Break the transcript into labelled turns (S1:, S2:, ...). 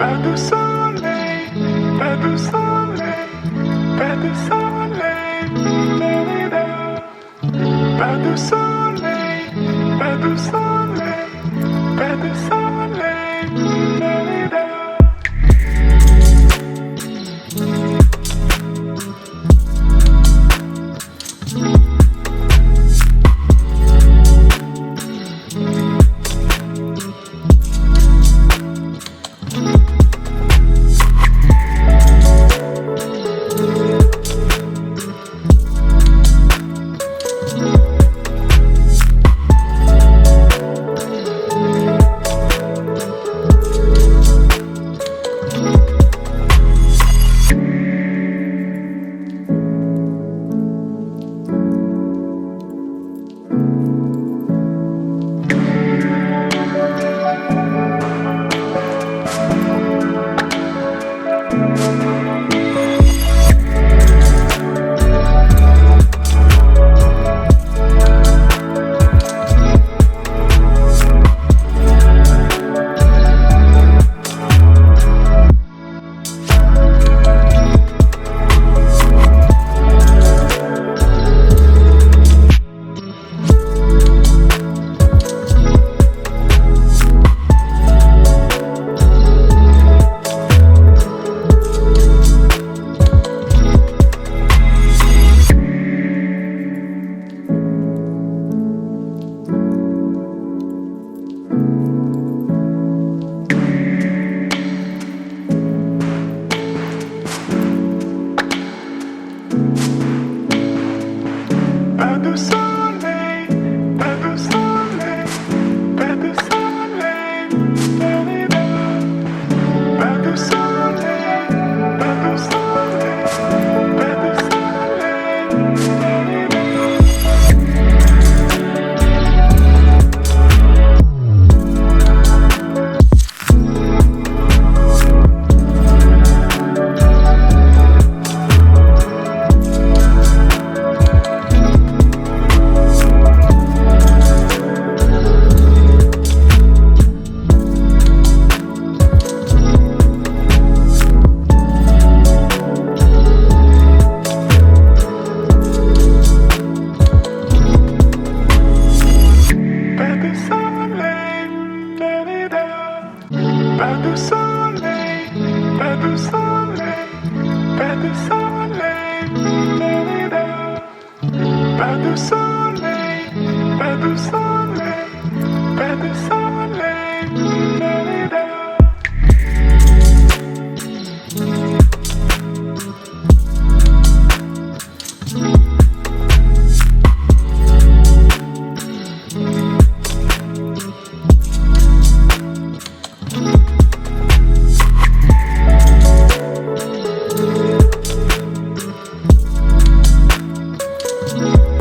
S1: Pas de soleil, pas de soleil, pas de soleil, pas de soleil, pas de soleil, pas de soleil. Pas de soleil, pas de soleil, pas de soleil, pas de soleil, pas de soleil, pas de Pas de soleil, pas de soleil, pas de soleil, pas de soleil, pas de soleil, pas de soleil.